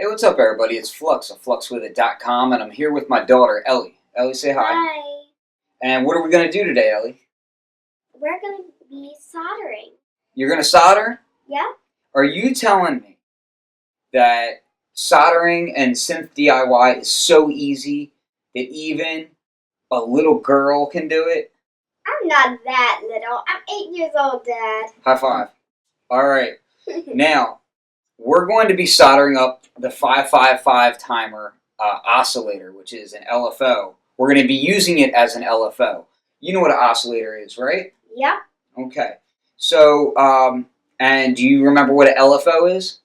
Hey, what's up, everybody? It's Flux of Fluxwithit.com, and I'm here with my daughter, Ellie. Ellie, say hi. Hi. And what are we going to do today, Ellie? We're going to be soldering. You're going to solder? Yep. Are you telling me that soldering and synth DIY is so easy that even a little girl can do it? I'm not that little. I'm 8 years old, Dad. High five. All right. Now, we're going to be soldering up the 555 timer oscillator, which is an LFO. We're going to be using it as an LFO. You know what an oscillator is, right? Yep. Okay. So, and do you remember what an LFO is?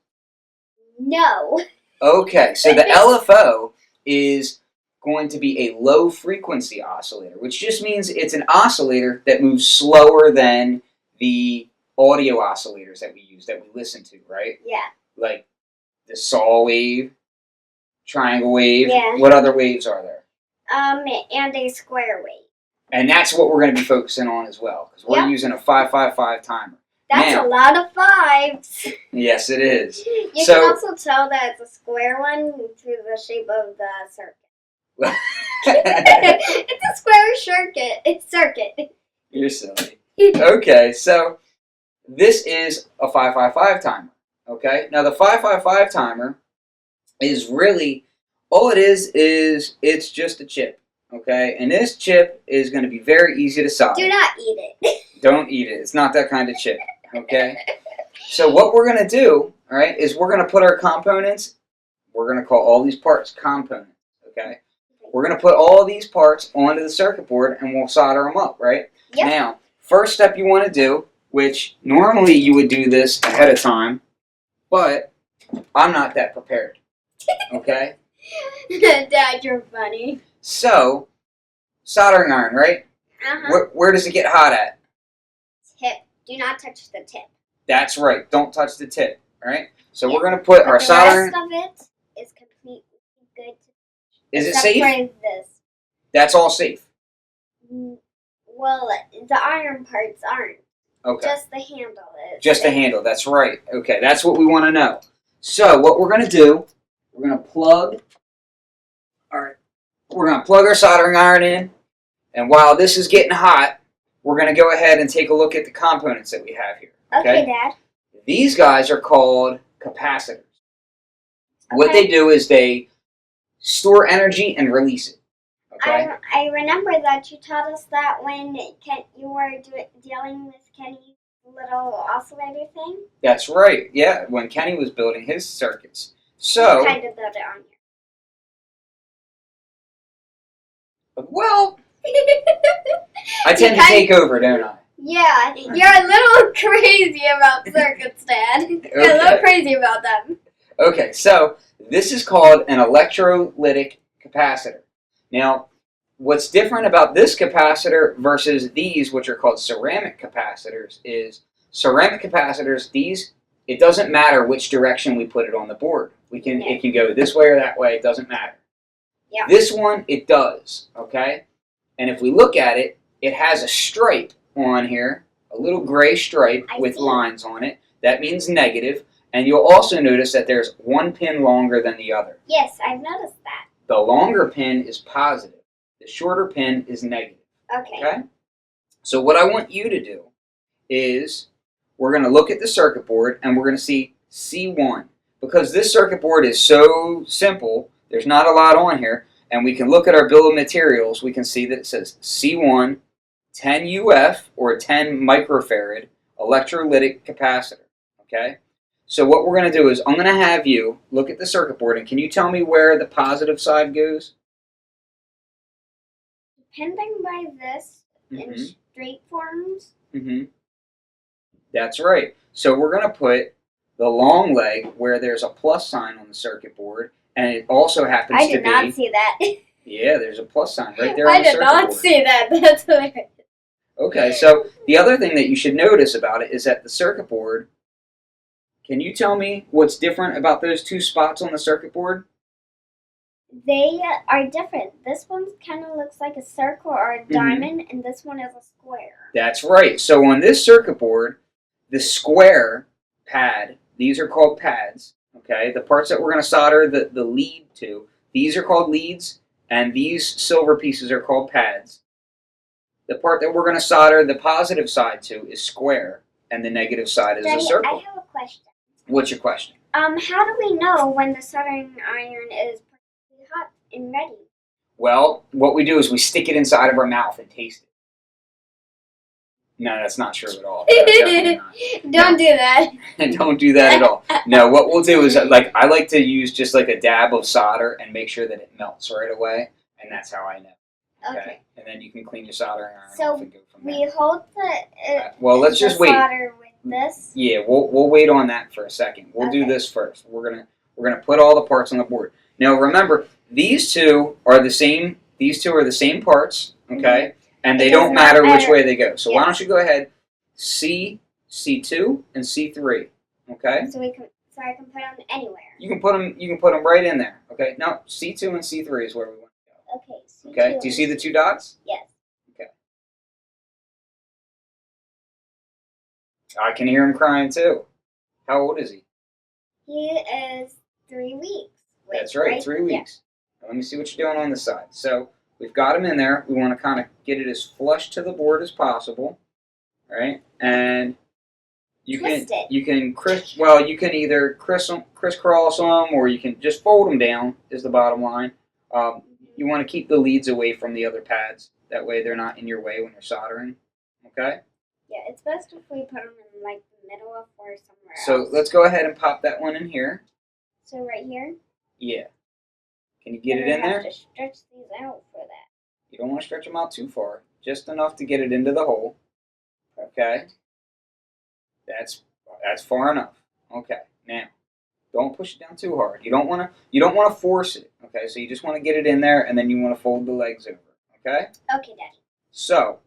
No. Okay. So the LFO is going to be a low frequency oscillator, which just means it's an oscillator that moves slower than the audio oscillators that we use, that we listen to, right? Yeah. Like the saw wave, triangle wave. Yeah. What other waves are there? And a square wave. And that's what we're going to be focusing on as well, because we're using a 555 timer. That's now, a lot of fives. Yes, it is. You can also tell that it's a square one through the shape of the circuit. It's a square circuit. It's circuit. You're silly. Okay, so this is a 555 timer. Okay, now the 555 timer is really, all it is it's just a chip. Okay, and this chip is going to be very easy to solder. Do not eat it. Don't eat it. It's not that kind of chip. Okay, so what we're going to do, all right, is we're going to put our components, we're going to call all these parts components. Okay, we're going to put all these parts onto the circuit board and we'll solder them up, right? Yep. Now, first step you want to do, which normally you would do this ahead of time, but I'm not that prepared. Okay? Dad, you're funny. So, soldering iron, right? Uh-huh. Where does it get hot at? Tip. Do not touch the tip. That's right. Don't touch the tip. All right? So we're going to put our soldering... The rest of it is completely good. Is it safe? Except for this. That's all safe. Well, the iron parts aren't. Okay. Just the handle is. Just the handle. That's right. Okay, that's what we want to know. So what we're going to do, we're going to plug our soldering iron in, and while this is getting hot, we're going to go ahead and take a look at the components that we have here. Okay, Dad. These guys are called capacitors. Okay. What they do is they store energy and release it. Okay? I remember that you taught us that when you were dealing with Kenny's little oscillator thing. That's right. Yeah, when Kenny was building his circuits. So, you kind of built it on here. Well, I tend to take over, don't I? Yeah, you're a little crazy about circuits, Dad. You're a little crazy about them. Okay, so this is called an electrolytic capacitor. Now, what's different about this capacitor versus these, which are called ceramic capacitors, is ceramic capacitors, it doesn't matter which direction we put it on the board. It can go this way or that way, it doesn't matter. Yeah. This one, it does, okay? And if we look at it, it has a stripe on here, a little gray stripe with lines on it. That means negative. And you'll also notice that there's one pin longer than the other. Yes, I've noticed that. The longer pin is positive. The shorter pin is negative. Okay? So what I want you to do is we're going to look at the circuit board and we're going to see C1. Because this circuit board is so simple, there's not a lot on here, and we can look at our bill of materials, we can see that it says C1 10 UF or 10 microfarad electrolytic capacitor. Okay? So what we're going to do is I'm going to have you look at the circuit board, and can you tell me where the positive side goes? Depending by this in straight forms. That's right. So we're going to put the long leg where there's a plus sign on the circuit board, and it also happens to be... I did not see that. Yeah, there's a plus sign right there on the circuit board. I did not see that. That's hilarious. Okay, so the other thing that you should notice about it is that the circuit board, can you tell me what's different about those two spots on the circuit board? They are different. This one kind of looks like a circle or a diamond, and this one is a square. That's right. So on this circuit board, the square pad, these are called pads, Okay, the parts that we're going to solder the lead to, these are called leads, and these silver pieces are called pads. The part that we're going to solder the positive side to is square, and the negative side is Daddy, a circle. I have a question. What's your question? How do we know when the soldering iron is perfectly hot and ready? Well, what we do is we stick it inside of our mouth and taste it. No, that's not true at all. No, definitely not. Don't do that. Don't do that at all. No, what we'll do is, like, I like to use just like a dab of solder and make sure that it melts right away, and that's how I know. Okay. And then you can clean your soldering iron So off and go from there. we hold the Well, let's just wait. solder with this. Yeah, we'll wait on that for a second. We'll do this first. We're gonna put all the parts on the board. Now remember, these two are the same. These two are the same parts, okay? And they don't matter which way they go. So why don't you go ahead, C2, and C3, okay? So I can put them anywhere. You can put them right in there, okay? Now C2 and C3 is where we want to go. Okay. C2 Okay. Do you see the two dots? Yes. Okay. I can hear him crying too. How old is he? He is 3 weeks. That's right, 3 weeks. Now, let me see what you're doing on the side. So we've got him in there. We want to kind of get it as flush to the board as possible, right? And you can you can either crisscross them, or you can just fold them down. Is the bottom line. You want to keep the leads away from the other pads. That way they're not in your way when you're soldering. Okay. Yeah, it's best if we put them in like the middle of or somewhere else. So let's go ahead and pop that one in here. So right here. Yeah. Can you get it in there? I have to stretch these out for that. You don't want to stretch them out too far. Just enough to get it into the hole. Okay. That's far enough. Okay. Now, don't push it down too hard. You don't want to force it. Okay. So you just want to get it in there, and then you want to fold the legs over. Okay. Okay, Daddy. So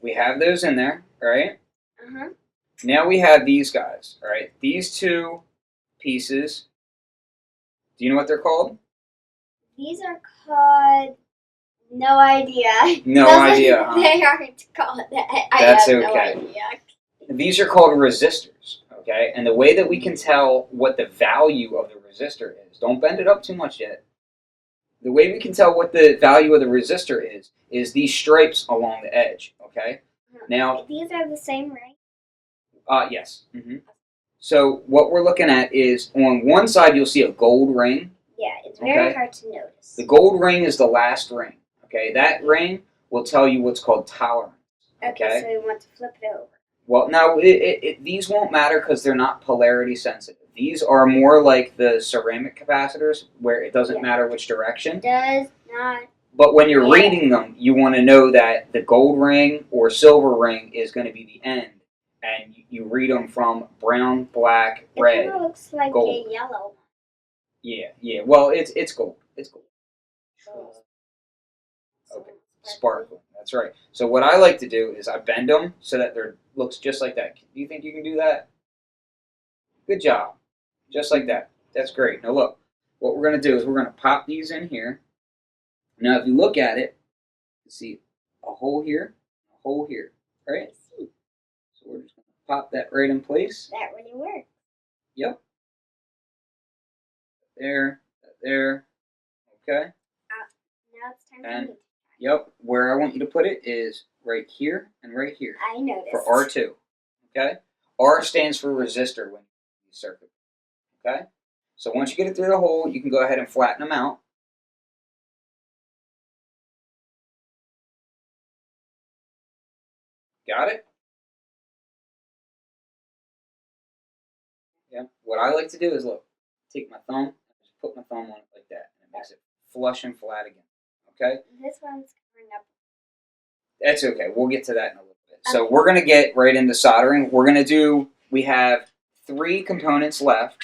we have those in there, right? Uh-huh. Now we have these guys. All right. These two pieces. Do you know what they're called? These are called. No idea. No idea. Huh? They aren't called that. That's I have okay. no idea. These are called resistors, okay? And the way that we can tell what the value of the resistor is, don't bend it up too much yet. The way we can tell what the value of the resistor is these stripes along the edge, okay? Now, these are the same, right? Yes. Mm-hmm. So what we're looking at is on one side you'll see a gold ring. Yeah, it's very hard to notice. The gold ring is the last ring, okay? That ring will tell you what's called tolerance. Okay, so we want to flip it over. Well, no, these won't matter because they're not polarity sensitive. These are more like the ceramic capacitors where it doesn't matter which direction. Does not. But when you're reading them, you want to know that the gold ring or silver ring is going to be the end. And you read them from brown, black, red, It kind of looks like gold. a yellow. Yeah. Well, it's gold. It's gold. Okay. Sparkling. That's right. So what I like to do is I bend them so that they looks just like that. Do you think you can do that? Good job. Just like that. That's great. Now look, what we're going to do is we're going to pop these in here. Now if you look at it, you see a hole here, right? So we're just going to pop that right in place. That really works. Yep. There. Okay. Now it's time for me. Yep. Where I want you to put it is right here and right here. I noticed. For R2. Okay? R stands for resistor when you use circuit. Okay? So once you get it through the hole, you can go ahead and flatten them out. Got it? Yeah. What I like to do is look, take my thumb, just put my thumb on it like that, and it makes it flush and flat again. Okay? This one's covering up. That's okay. We'll get to that in a little bit. So we're going to get right into soldering. We have 3 components left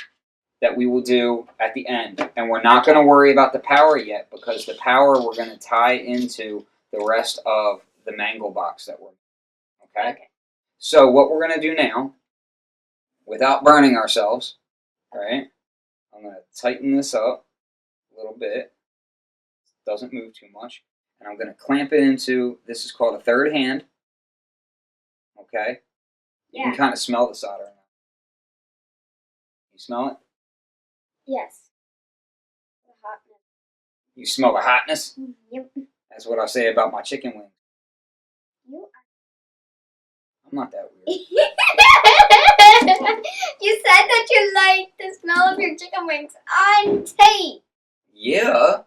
that we will do at the end. And we're not going to worry about the power yet because the power we're going to tie into the rest of the mangle box that we're making. Okay? So what we're going to do now, without burning ourselves, right, I'm going to tighten this up a little bit. Doesn't move too much. And I'm going to clamp it into, this is called a third hand. Okay? You can kind of smell the solder now. You smell it? Yes. The hotness. You smell the hotness? Yep. That's what I say about my chicken wings. You I'm not that weird. You said that you like the smell of your chicken wings on tape. Yeah.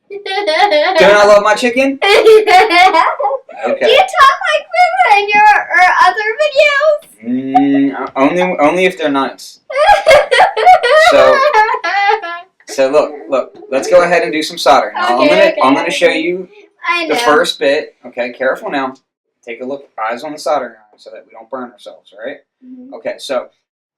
Don't I love my chicken? Do Okay. you talk like this in your other videos? Only if they're nice. So look. Let's go ahead and do some soldering. Now I'm gonna show you the first bit. Okay, careful now. Take a look. Eyes on the soldering iron so that we don't burn ourselves. All right. Mm-hmm. Okay. So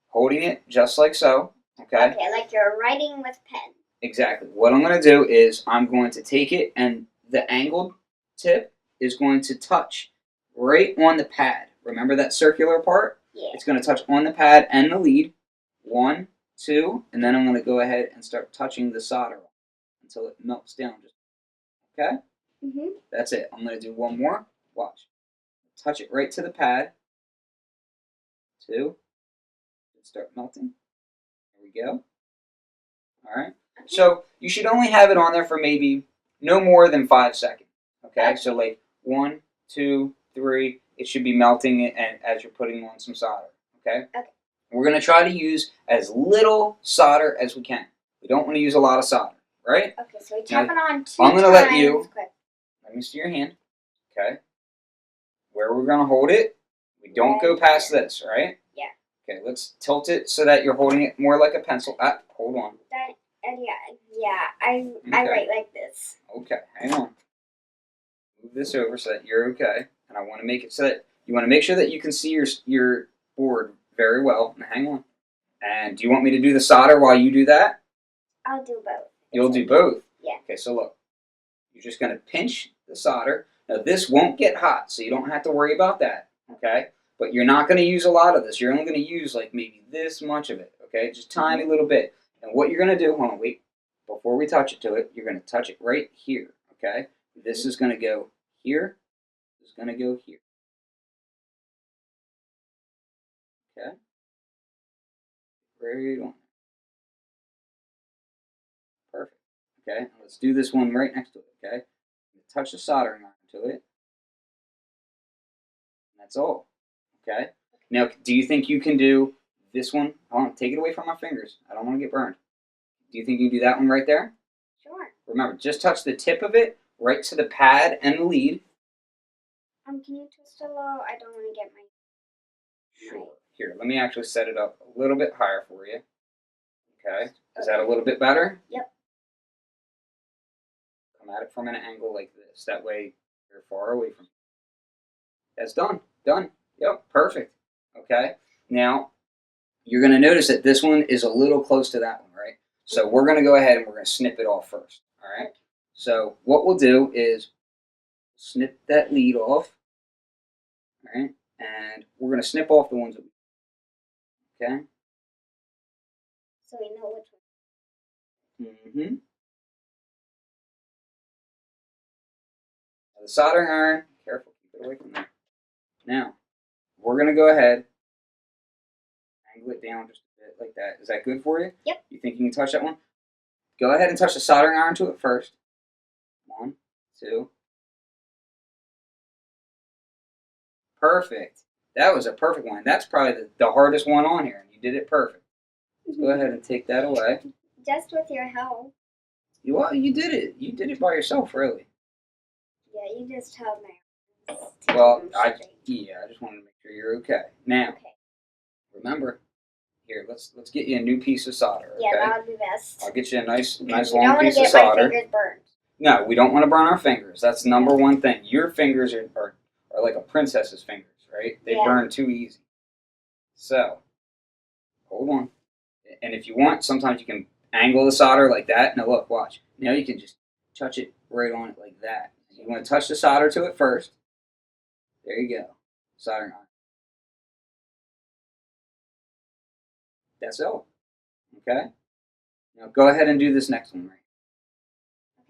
holding it just like so. Okay. Okay, like you're writing with pen. Exactly. What I'm going to do is I'm going to take it and the angled tip is going to touch right on the pad. Remember that circular part? Yeah. It's going to touch on the pad and the lead. 1, 2, and then I'm going to go ahead and start touching the solder until it melts down. Okay? Mm-hmm. That's it. I'm going to do one more. Watch. Touch it right to the pad. 2. Start melting. There we go. All right. So you should only have it on there for maybe no more than 5 seconds. Okay, so like 1, 2, 3, it should be melting and as you're putting on some solder. Okay. Okay. We're gonna try to use as little solder as we can. We don't want to use a lot of solder, right? Okay, so we tap it on 2 I'm gonna times. let you. Quick. Let me see your hand. Okay. Where we're gonna hold it, we don't go past this, right? Yeah. Okay. Let's tilt it so that you're holding it more like a pencil. Hold on. I write like this. Okay, hang on. Move this over so that you're okay, and I want to make it so that you want to make sure that you can see your board very well. Now, hang on. And do you want me to do the solder while you do that? I'll do both. You'll do both. Yeah. Okay, so look, you're just going to pinch the solder. Now this won't get hot, so you don't have to worry about that. Okay, but you're not going to use a lot of this. You're only going to use like maybe this much of it. Okay, just tiny little bit. And what you're going to do? Hold on, wait. Before we touch it to it, you're going to touch it right here. Okay. This is going to go here. This is going to go here. Okay. Right on. Perfect. Okay. Let's do this one right next to it. Okay. Touch the soldering iron to it. That's all. Okay. Now, do you think you can do this one? Hold on. Take it away from my fingers. I don't want to get burned. Do you think you can do that one right there? Sure. Remember, just touch the tip of it right to the pad and the lead. Can you twist a little? I don't want to get my. Sure. Here, let me actually set it up a little bit higher for you. Okay. Is that a little bit better? Yep. Come at it from an angle like this. That way you're far away from it. That's done. Done. Yep. Perfect. Okay. Now, you're going to notice that this one is a little close to that one, right? So we're going to go ahead and we're going to snip it off first. All right. So what we'll do is snip that lead off. All right. And we're going to snip off the ones that we. Okay. So we know which one. Mm-hmm. Now the soldering iron, careful, keep it away from there. Now, we're going to go ahead, angle it down just a bit like that. Is that good for you? Yep. You think you can touch that one? Go ahead and touch the soldering iron to it first. 1, 2. Perfect. That was a perfect one. That's probably the hardest one on here. You did it perfect. Go ahead and take that away. Just with your help. Well, you did it. You did it by yourself, really. Yeah, you just held my arms. Well, I just wanted to make sure you're okay. Now, remember, here, let's get you a new piece of solder. Okay? Yeah, that would be best. I'll get you a nice long piece of solder. We don't want to get my fingers burned. No, we don't want to burn our fingers. That's the number one thing. Your fingers are like a princess's fingers, right? They burn too easy. So, hold on. And if you want, sometimes you can angle the solder like that. Now look, watch. Now you can just touch it right on it like that. You want to touch the solder to it first. There you go. Soldering iron. That's all. Okay? Now go ahead and do this next one right.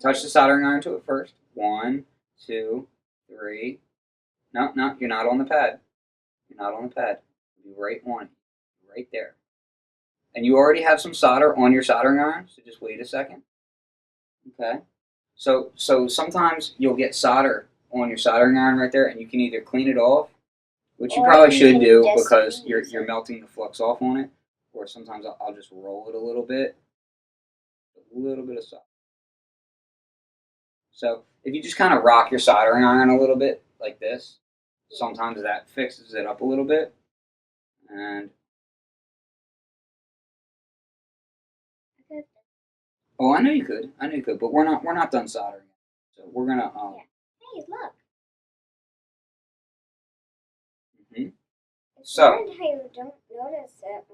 Touch the soldering iron to it first. 1, 2, 3. No, you're not on the pad. You're not on the pad. Be right on it. Right there. And you already have some solder on your soldering iron, so just wait a second. Okay. So sometimes you'll get solder on your soldering iron right there, and you can either clean it off, which you Or probably you should can do just because use you're it. melting the flux off on it, or sometimes I'll just roll it a little bit of solder. So if you just kind of rock your soldering iron a little bit like this, sometimes that fixes it up a little bit. And oh, I know you could, but we're not done soldering yet. So we're gonna Yeah. Hey, look. mhm. It's So weird how you don't notice it.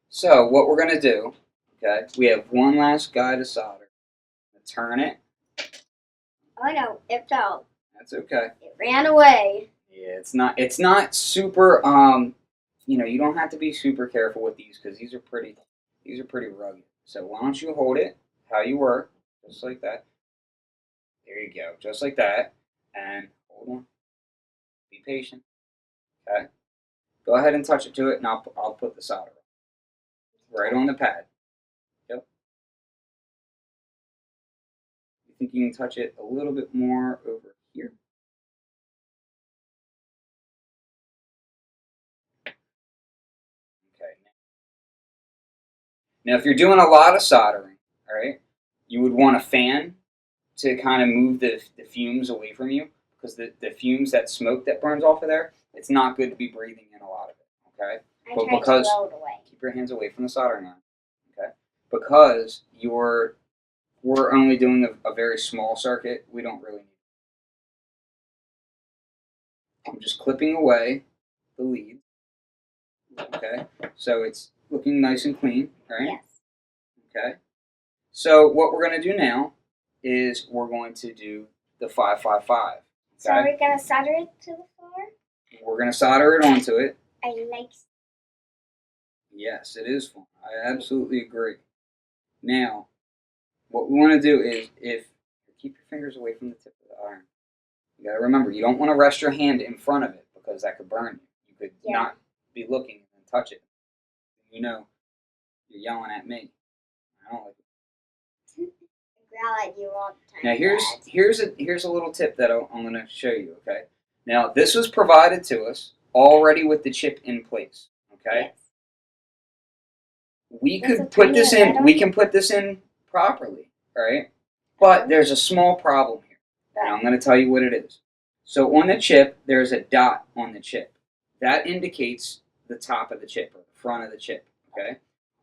so what we're gonna do, okay? We have one last guy to solder. Turn it. Oh no, it fell. That's okay. It ran away. Yeah, it's not super you know, you don't have to be super careful with these because these are pretty rugged. So why don't you hold it how you were, just like that. There you go, just like that. And hold on. Be patient. Okay. Go ahead and touch it to it, and I'll put the solder right on the pad. Yep. You think you can touch it a little bit more over here? Okay. Now, if you're doing a lot of soldering, all right, you would want a fan to kind of move the fumes away from you because the fumes, that smoke that burns off of there, it's not good to be breathing in a lot of it, okay? I But tried because to blow it away. keep your hands away from the soldering iron, okay? Because we're only doing a very small circuit, we don't really need. I'm just clipping away the lead, okay? So it's looking nice and clean, right? Yes. Okay. So what we're going to do now is we're going to do the 555. Okay? So are we gonna solder it to the floor? We're going to solder it onto it. I like. Yes, it is fun. I absolutely agree. Now, what we want to do is if keep your fingers away from the tip of the iron. You got to remember, you don't want to rest your hand in front of it because that could burn you. You could not be looking and touch it. You know, you're yelling at me. I don't like it. Growl at you all the time. Now here's a little tip that I'm going to show you. Okay. Now this was provided to us already with the chip in place. Okay. Yes. We There's could a put tiny this in. red We on can put this in properly. All right. But there's a small problem here, and I'm going to tell you what it is. So on the chip, there's a dot on the chip. That indicates the top of the chip or the front of the chip. Okay.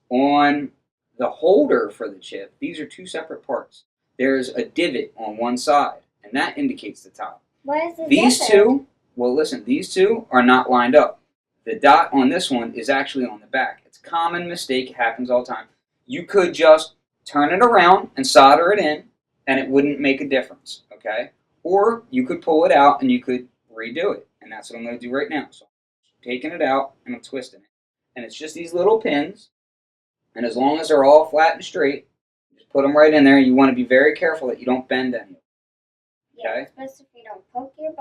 On the holder for the chip, these are two separate parts. There's a divot on one side, and that indicates the top. What is the These divot? two, well, listen, these two are not lined up. The dot on this one is actually on the back. It's a common mistake. It happens all the time. You could just turn it around and solder it in, and it wouldn't make a difference, okay? Or you could pull it out and you could redo it, and that's what I'm going to do right now. So I'm taking it out and I'm twisting it. And it's just these little pins, and as long as they're all flat and straight, just put them right in there. You want to be very careful that you don't bend any. Yeah, Okay. especially if you don't poke your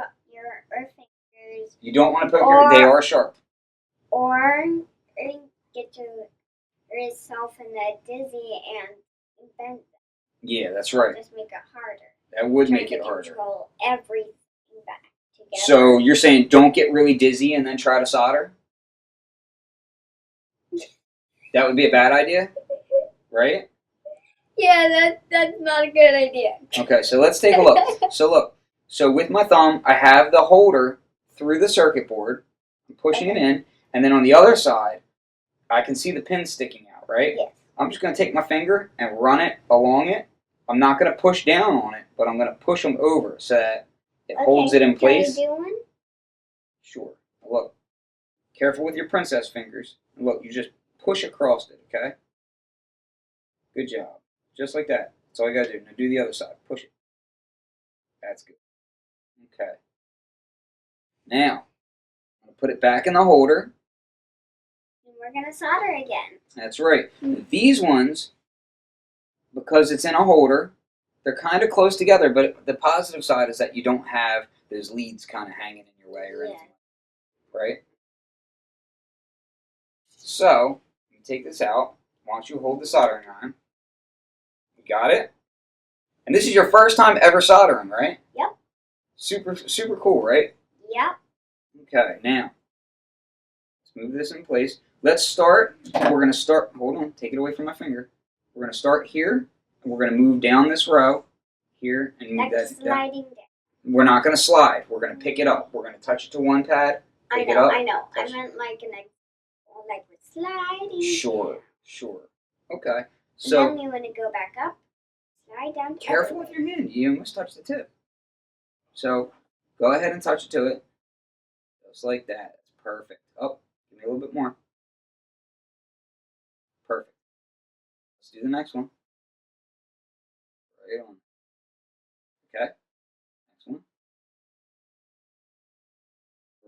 fingers. You don't want to poke your. They are sharp. Or get yourself in a dizzy and bend them. Yeah, that's right. Just make it harder. That would Trying make it to harder. control everything back together. So you're saying don't get really dizzy and then try to solder? That would be a bad idea, right? Yeah, that's not a good idea. Okay, so let's take a look. So with my thumb, I have the holder through the circuit board. I'm pushing it in, and then on the other side, I can see the pin sticking out, right? Yes. I'm just going to take my finger and run it along it. I'm not going to push down on it, but I'm going to push them over so that it holds it in place. Can I do one? Sure. Look, careful with your princess fingers. Look, you just push across it, okay? Good job. Just like that. That's all you got to do. Now do the other side. Push it. That's good. Okay. Now, I'm going to put it back in the holder. And we're going to solder again. That's right. These ones, because it's in a holder, they're kind of close together, but the positive side is that you don't have those leads kind of hanging in your way or anything. Right? So, take this out. Why don't you hold the soldering iron? You got it? And this is your first time ever soldering, right? Yep. Super cool, right? Yep. Okay, now, let's move this in place. Let's start. We're going to start. Hold on. Take it away from my finger. We're going to start here, and we're going to move down this row here and move Like that down. sliding down. We're not going to slide. We're going to pick it up. We're going to touch it to one pad. I Pick it know. up. I know. I touch- meant like we're sliding. Sure. Okay. And So then we want to go back up, slide down. careful with your hand. You almost touch the tip. So go ahead and touch it to it. Just like that. That's perfect. Oh, give me a little bit more. Perfect. Let's do the next one. Right on. Okay. Next one.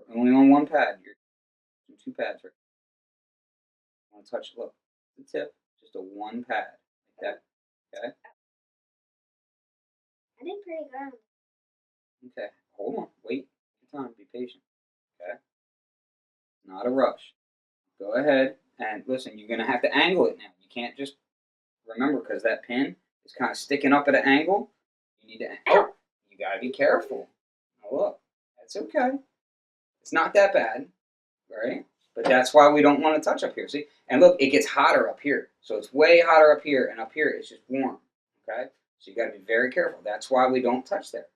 We're only on one pad. You're on two pads right. I want to touch it. Look, the tip, just a one pad like that. Okay. I did pretty good. Okay. Hold on. Wait. Take your time. Be patient. Okay. Not a rush. Go ahead and listen. You're gonna have to angle it now. You can't just remember because that pin is kind of sticking up at an angle. You need to. Oh, you gotta be careful. Now look, that's okay. It's not that bad, right? But that's why we don't want to touch up here. See, and look, it gets hotter up here. So it's way hotter up here, and up here it's just warm. Okay, so you got to be very careful. That's why we don't touch there,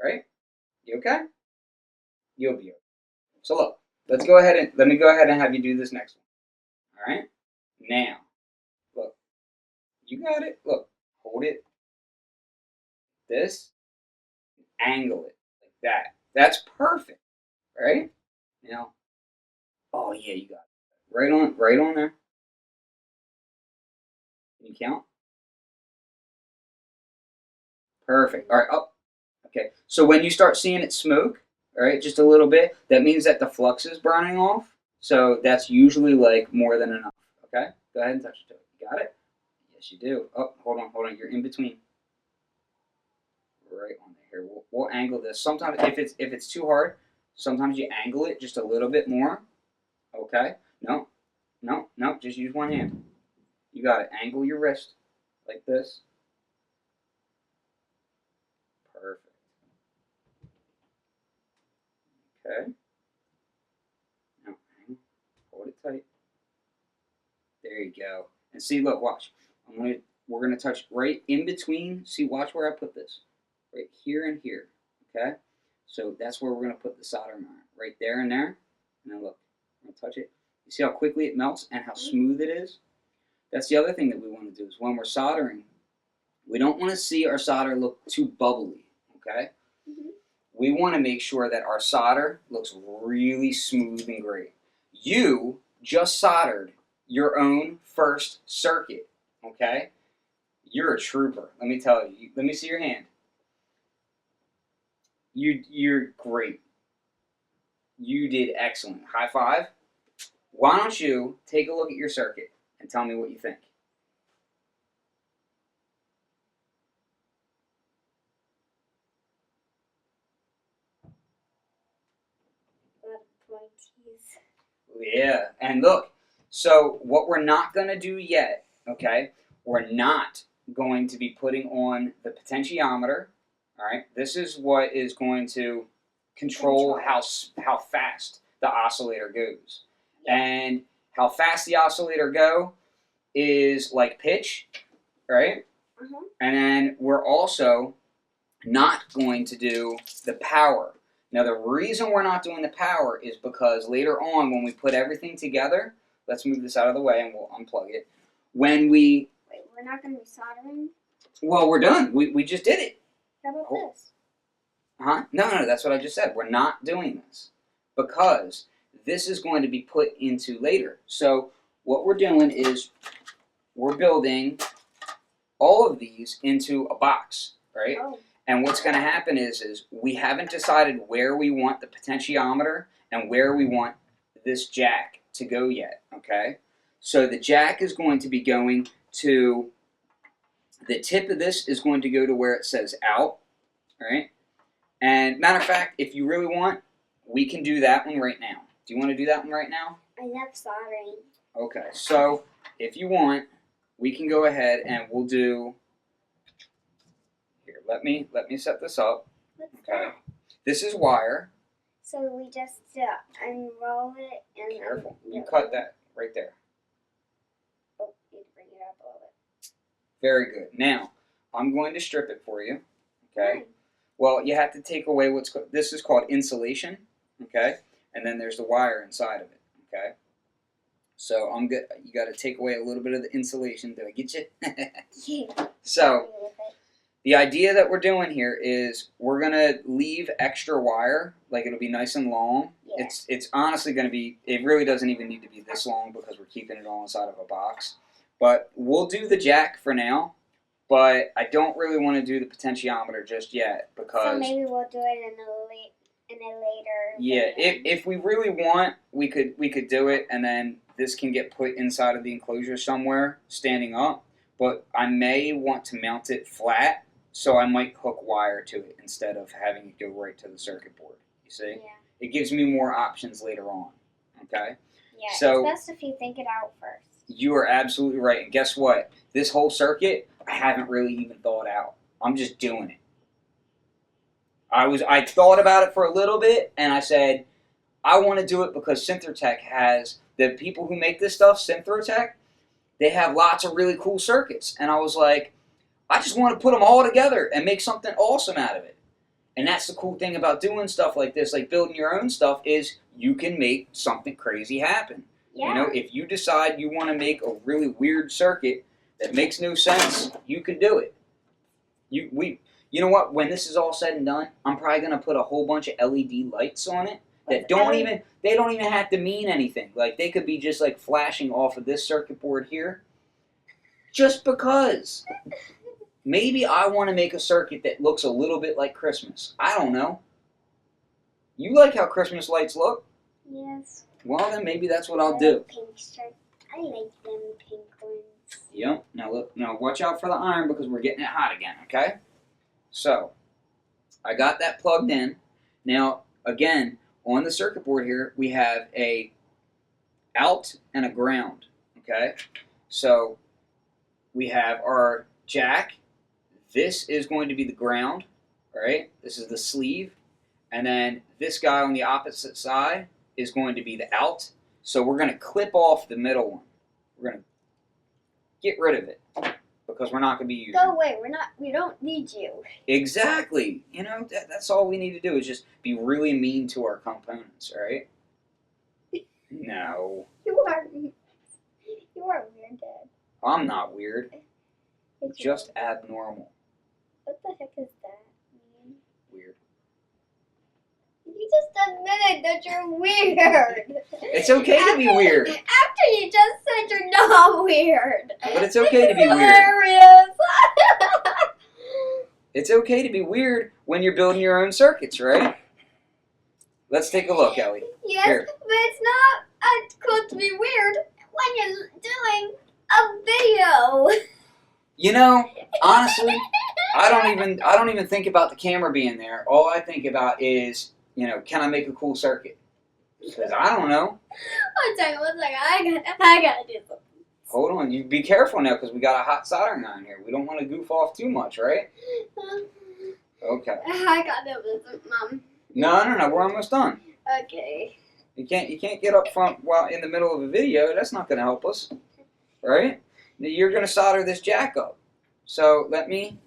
right? You okay? You'll be okay. So look, let me go ahead and have you do this next one. All right. Now, look, you got it. Look, hold it. This, angle it like that. That's perfect, right? Now, oh yeah, you got it. Right on there. Can you count? Perfect. All right, up. Okay. So when you start seeing it smoke, all right, just a little bit, that means that the flux is burning off. So that's usually like more than enough. Okay. Go ahead and touch it. You got it? Yes, you do. Oh, hold on. You're in between. Right on there. Here, we'll angle this. Sometimes if it's too hard, sometimes you angle it just a little bit more. Okay. No. Just use one hand. You got it. Angle your wrist like this. Perfect. Okay. Now, hold it tight. There you go. And see, look, watch. We're gonna touch right in between. See, watch where I put this. Right here and here. Okay. So that's where we're gonna put the soldering iron. Right there and there. And then look, I'm gonna touch it. You see how quickly it melts and how smooth it is? That's the other thing that we want to do is when we're soldering, we don't want to see our solder look too bubbly. Okay. We want to make sure that our solder looks really smooth and great. You just soldered your own first circuit, okay? You're a trooper, let me tell you. Let me see your hand. You're great. You did excellent. High five. Why don't you take a look at your circuit and tell me what you think? Yeah, and look, so what we're not going to do yet, okay, we're not going to be putting on the potentiometer, all right? This is what is going to control how fast the oscillator goes. And how fast the oscillator go is like pitch, right? And then we're also not going to do the power. Now, the reason we're not doing the power is because later on, when we put everything together, let's move this out of the way and we'll unplug it. When we... Wait, we're not going to be soldering? Well, we're done. We just did it. How about this? Huh? No, that's what I just said. We're not doing this because this is going to be put into later. So what we're doing is we're building all of these into a box, right? Oh. And what's going to happen is we haven't decided where we want the potentiometer and where we want this jack to go yet, okay? So the jack is going to be going to, the tip of this is going to go to where it says out, right? And matter of fact, if you really want, we can do that one right now. Do you want to do that one right now? I love soldering. Okay, so if you want, we can go ahead and we'll do. Here, let me set this up. What's Okay. that? This is wire. So we just unroll it and Careful. You cut that right there. Oh, you need to bring it up a little bit. Very good. Now, I'm going to strip it for you. Okay. Fine. Well, you have to take away this is called insulation. Okay. And then there's the wire inside of it. Okay. So I'm good. You got to take away a little bit of the insulation. Did I get you? Yeah. So the idea that we're doing here is we're gonna leave extra wire, like it'll be nice and long. Yeah. It's honestly gonna be. It really doesn't even need to be this long because we're keeping it all inside of a box. But we'll do the jack for now. But I don't really want to do the potentiometer just yet because. So maybe we'll do it in a later. Yeah, video. if we really want, we could do it, and then this can get put inside of the enclosure somewhere, standing up. But I may want to mount it flat, so I might hook wire to it instead of having it go right to the circuit board. You see, Yeah. it gives me more options later on. Okay. Yeah. So- it's best if you think it out first. You are absolutely right, and guess what? This whole circuit, I haven't really even thought out. I'm just doing it. I thought about it for a little bit, and I said, I want to do it because Synthrotek has, the people who make this stuff, Synthrotek, they have lots of really cool circuits. And I was like, I just want to put them all together and make something awesome out of it. And that's the cool thing about doing stuff like this, like building your own stuff, is you can make something crazy happen. Yeah. You know, if you decide you want to make a really weird circuit that makes no sense, you can do it. You know what? When this is all said and done, I'm probably gonna put a whole bunch of LED lights on it that don't even have to mean anything. Like they could be just like flashing off of this circuit board here, just because. Maybe I want to make a circuit that looks a little bit like Christmas. I don't know. You like how Christmas lights look? Yes. Well, then maybe that's what I'll I do. like pink stripe. I like them pink ones. Yep. Now look. Now watch out for the iron because we're getting it hot again. Okay. So, I got that plugged in. Now, again, on the circuit board here, we have a out and a ground. Okay. So, we have our jack. This is going to be the ground. All right. This is the sleeve, and then this guy on the opposite side is going to be the out. So we're going to clip off the middle one. We're going to get rid of it because we're not going to be using Go it. away. We don't need you. Exactly. You know, that's all we need to do is just be really mean to our components, all right? No. You are weird, Dad. I'm not weird. It's Just abnormal. What the heck is that mean? Weird. You just admitted that you're weird. It's okay to be weird. After you just said you're not weird. But it's okay to be weird. Hilarious. It's okay to be weird when you're building your own circuits, right? Let's take a look, Ellie. Yes, Here. but it's not cool to be weird when you're doing a video. You know, honestly, I don't even think about the camera being there. All I think about is, you know, can I make a cool circuit? Because I don't know. One second. I gotta do something. Hold on, you be careful now because we got a hot soldering iron here. We don't want to goof off too much, right? Okay. I gotta do something, Mom. No, we're almost done. Okay. You can't get up front while in the middle of a video. That's not going to help us, right? Now you're going to solder this jack up. So let me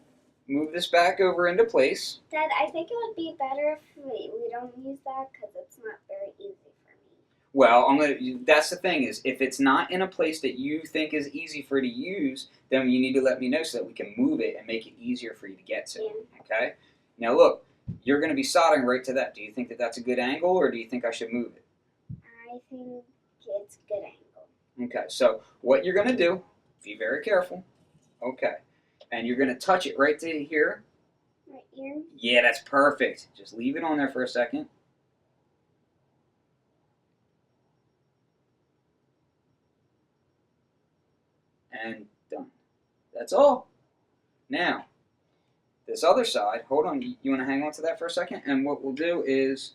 move this back over into place. Dad, I think it would be better if we don't use that because it's not very easy for me. Well, that's the thing is, if it's not in a place that you think is easy for you to use, then you need to let me know so that we can move it and make it easier for you to get to. Yeah. Okay? Now look, you're going to be soldering right to that. Do you think that that's a good angle, or do you think I should move it? I think it's a good angle. Okay, so what you're going to do, be very careful. Okay. And you're going to touch it right to here. Right here? Yeah, that's perfect. Just leave it on there for a second. And done. That's all. Now, this other side, hold on, you want to hang on to that for a second? And what we'll do is,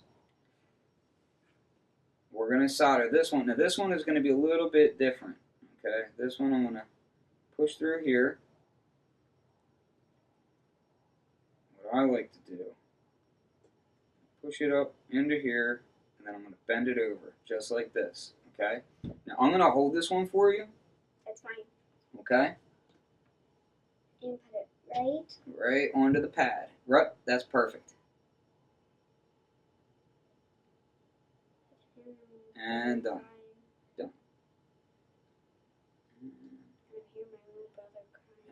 we're going to solder this one. Now this one is going to be a little bit different, Okay, this one I'm going to push through here. What I like to do, push it up into here, and then I'm going to bend it over, just like this. Okay? Now I'm going to hold this one for you. That's fine. Okay? And put it right. Right onto the pad. Right, that's perfect. And done. Done.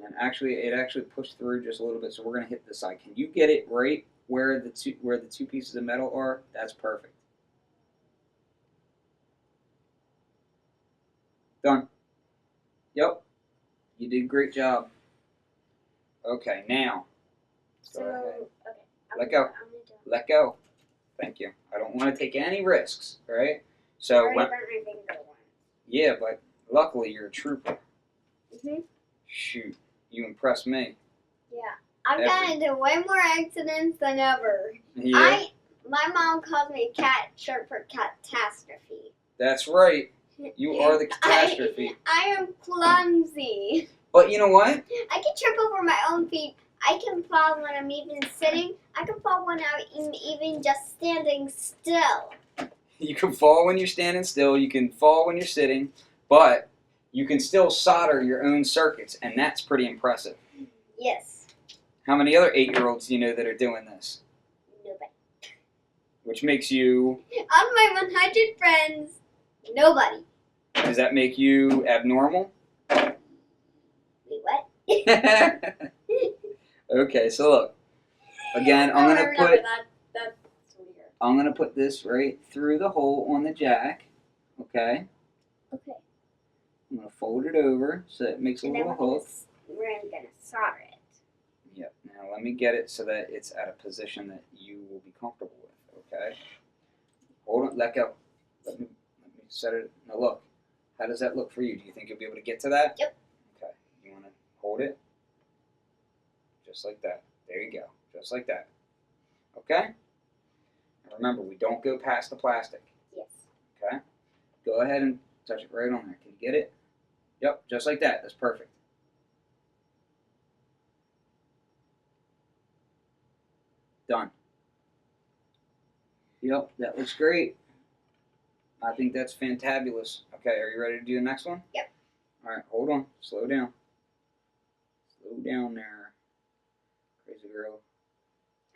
And actually, it actually pushed through just a little bit, so we're gonna hit this side. Can you get it right where the two pieces of metal are? That's perfect. Done. Yep. You did a great job. Okay, now. So, Go ahead. okay. Let go. Let go. Thank you. I don't want to take any risks, right? So I already burned my finger once. yeah, but luckily you're a trooper. Mhm. Shoot, you impressed me. Yeah, I've gotten into way more accidents than ever. Yeah, My mom calls me cat short for catastrophe. that's right. You are the catastrophe. I am clumsy. But you know what? I can trip over my own feet. I can fall when I'm even sitting. I can fall when I'm even just standing still. You can fall when you're standing still. You can fall when you're sitting, but you can still solder your own circuits, and that's pretty impressive. Yes. How many other 8-year-olds do you know that are doing this? Nobody. Which makes you... Of my 100 friends, nobody. Does that make you abnormal? Wait, what? Okay, so look. Again, I'm gonna put... That's weird. I'm gonna put this right through the hole on the jack. Okay. Okay. I'm gonna fold it over so it makes a little hook. We're gonna solder it. Yep. Now let me get it so that it's at a position that you will be comfortable with. Okay. Hold on. Let go. Let me set it. Now look. How does that look for you? Do you think you'll be able to get to that? Yep. Okay. You wanna hold it? Just like that. There you go. Just like that. Okay. And remember, we don't go past the plastic. Yes. Okay. Go ahead and touch it right on there. Can you get it? Yep. Just like that. That's perfect. Done. Yep, that looks great. I think that's fantabulous. Okay, are you ready to do the next one? Yep. All right, hold on. Slow down. Slow down there, crazy girl.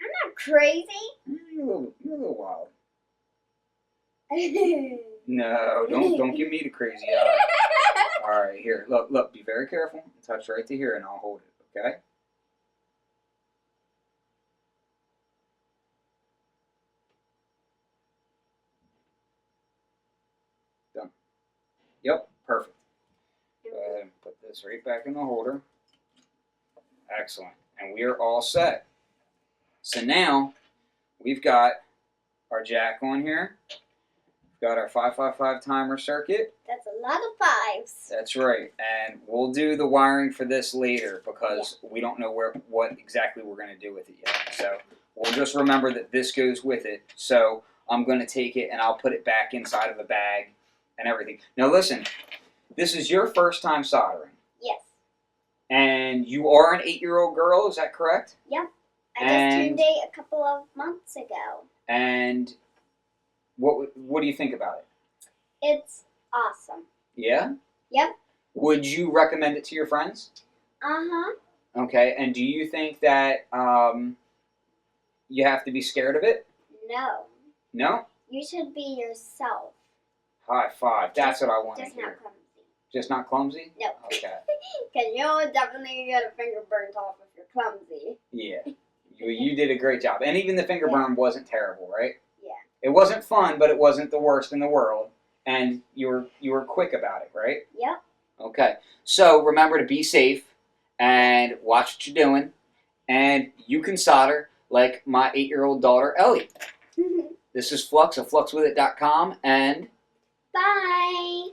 I'm not crazy. You're a little wild. No, don't give me the crazy eye. All right, here. Look. Be very careful. Touch right to here, and I'll hold it. Okay. Done. Yep, perfect. Go ahead and put this right back in the holder. Excellent. And we are all set. So now we've got our jack on here. We've got our 555 timer circuit. That's a lot of fives. That's right. And we'll do the wiring for this later because we don't know what exactly we're going to do with it yet. So we'll just remember that this goes with it. So I'm going to take it and I'll put it back inside of a bag and everything. Now listen, this is your first time soldering. Yes. And you are an 8-year-old girl, is that correct? Yep. I just turned 8 a couple of months ago. And what do you think about it? It's awesome. Yeah? Yep. Would you recommend it to your friends? Uh-huh. Okay, and do you think that you have to be scared of it? No. No? You should be yourself. High five. That's what I want to Just hear. not clumsy. Just not clumsy? No. Okay. Because you'll definitely get a finger burnt off if you're clumsy. Yeah. You did a great job. And even the finger burn wasn't terrible, right? Yeah. It wasn't fun, but it wasn't the worst in the world. And you were quick about it, right? Yep. Okay. So remember to be safe and watch what you're doing. And you can solder like my 8-year-old daughter, Ellie. This is Flux of Fluxwithit.com and... Bye.